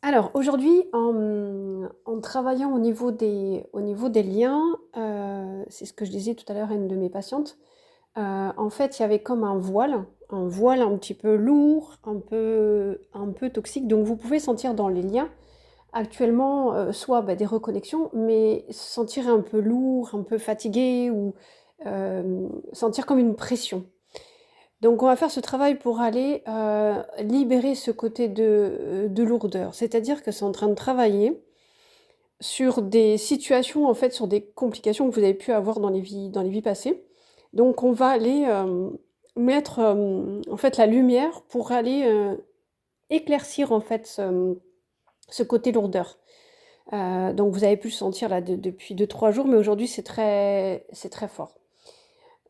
Alors aujourd'hui, en travaillant au niveau des liens, c'est ce que je disais tout à l'heure à une de mes patientes, en fait, il y avait comme un voile un petit peu lourd, un peu toxique. Donc vous pouvez sentir dans les liens actuellement, soit, bah, des reconnexions, mais se sentir un peu lourd, un peu fatigué ou, sentir comme une pression. Donc on va faire ce travail pour aller, libérer ce côté de lourdeur. C'est-à-dire que c'est en train de travailler sur des situations, en fait, sur des complications que vous avez pu avoir dans les vies passées. Donc on va aller, mettre, en fait, la lumière pour aller, éclaircir, en fait, ce côté lourdeur. Donc vous avez pu le sentir là depuis 2 3 jours, mais aujourd'hui c'est très fort.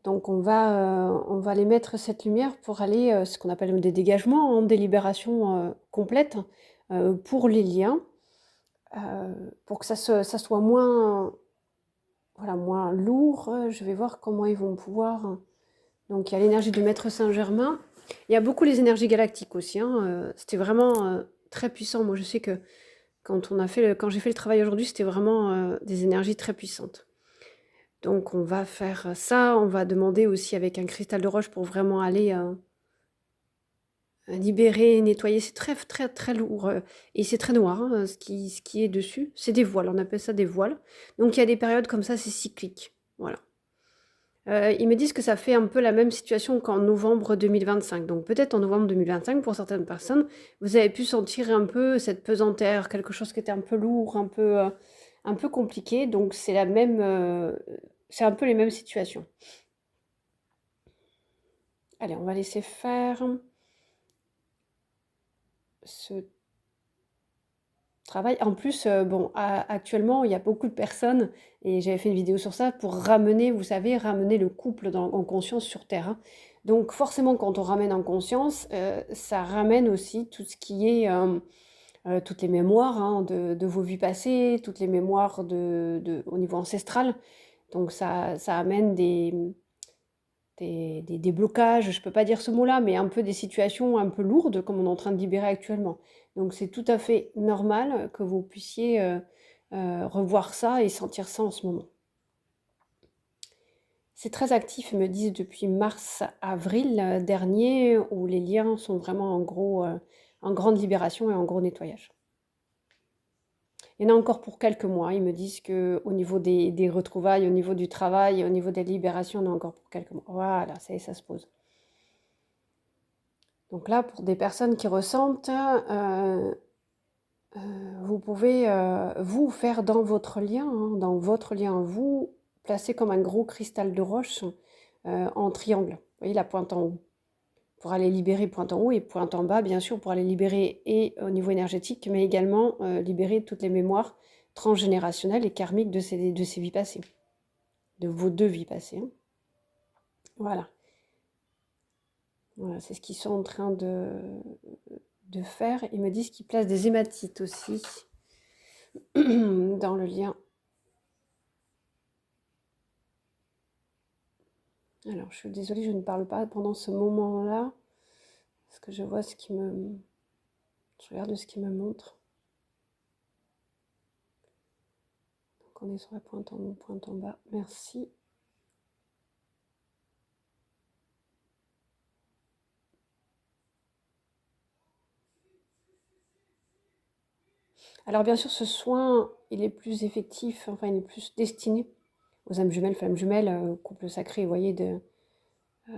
Donc on va aller mettre cette lumière pour aller, ce qu'on appelle des dégagements, hein, des libérations, complètes, pour les liens, pour que ça soit moins, voilà, moins lourd. Je vais voir comment ils vont pouvoir, donc il y a l'énergie de Maître Saint-Germain. Il y a beaucoup les énergies galactiques aussi, hein, c'était vraiment, très puissant. Moi je sais que quand j'ai fait le travail aujourd'hui, c'était vraiment, des énergies très puissantes. Donc on va faire ça, on va demander aussi avec un cristal de roche pour vraiment aller, libérer, nettoyer. C'est très, très, très lourd, et c'est très noir, hein, ce qui est dessus. C'est des voiles, on appelle ça des voiles. Donc il y a des périodes comme ça, c'est cyclique, voilà. Ils me disent que ça fait un peu la même situation qu'en novembre 2025. Donc peut-être en novembre 2025, pour certaines personnes, vous avez pu sentir un peu cette pesanteur, quelque chose qui était un peu lourd, un peu compliqué. Donc c'est la même, c'est un peu les mêmes situations. Allez, on va laisser faire ce travail. En plus, bon, actuellement, il y a beaucoup de personnes, et j'avais fait une vidéo sur ça, pour ramener, vous savez, ramener le couple en conscience sur Terre, hein. Donc forcément, quand on ramène en conscience, ça ramène aussi tout ce qui est, toutes les mémoires, hein, de vos vies passées, toutes les mémoires au niveau ancestral. Donc ça amène des blocages, je peux pas dire ce mot-là, mais un peu des situations un peu lourdes comme on est en train de libérer actuellement. Donc c'est tout à fait normal que vous puissiez, revoir ça et sentir ça en ce moment. C'est très actif, ils me disent depuis mars-avril, dernier, où les liens sont vraiment en grande libération et en gros nettoyage. Il y en a encore pour quelques mois. Ils me disent qu'au niveau des retrouvailles, au niveau du travail, au niveau des libérations, on a encore pour quelques mois. Voilà, ça y est, ça se pose. Donc là, pour des personnes qui ressentent, vous pouvez, vous, faire dans votre lien, vous, placer comme un gros cristal de roche, en triangle. Vous voyez la pointe en haut. Pour aller libérer pointe en haut et pointe en bas, bien sûr, pour aller libérer et au niveau énergétique, mais également libérer toutes les mémoires transgénérationnelles et karmiques de ces vies passées, de vos 2 vies passées, hein. Voilà. Voilà, c'est ce qu'ils sont en train de faire. Ils me disent qu'ils placent des hématites aussi dans le lien. Alors, je suis désolée, je ne parle pas pendant ce moment-là, parce que je vois je regarde ce qui me montre. Donc, on est sur la pointe en haut, pointe en bas. Merci. Alors bien sûr, ce soin, il est plus effectif, enfin il est plus destiné aux âmes jumelles, femmes jumelles, couple sacré, vous voyez,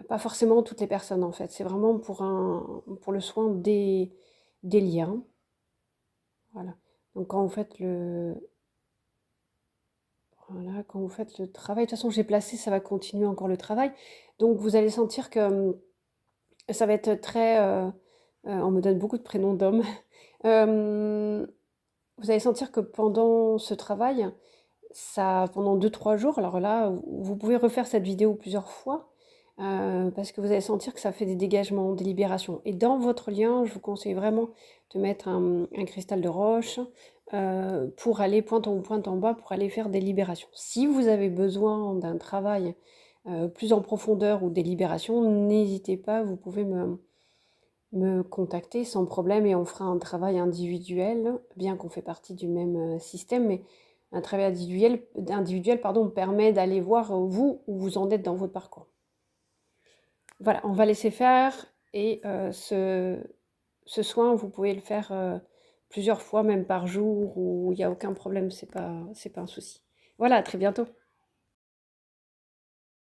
pas forcément toutes les personnes en fait. C'est vraiment pour le soin des liens. Voilà. Donc quand vous faites le travail, de toute façon j'ai placé, ça va continuer encore le travail. Donc vous allez sentir que ça va être très, on me donne beaucoup de prénoms d'hommes. Euh, Vous allez sentir que pendant ce travail, pendant 2 3 jours, alors là, vous pouvez refaire cette vidéo plusieurs fois, parce que vous allez sentir que ça fait des dégagements, des libérations. Et dans votre lien, je vous conseille vraiment de mettre un cristal de roche, pour aller pointe en haut, pointe en bas, pour aller faire des libérations. Si vous avez besoin d'un travail plus en profondeur ou des libérations, n'hésitez pas, vous pouvez me contacter sans problème et on fera un travail individuel, bien qu'on fait partie du même système, mais un travail individuel pardon, permet d'aller voir vous où vous en êtes dans votre parcours. Voilà, on va laisser faire et ce soin, vous pouvez le faire plusieurs fois, même par jour, où il n'y a aucun problème, c'est pas un souci. Voilà, à très bientôt.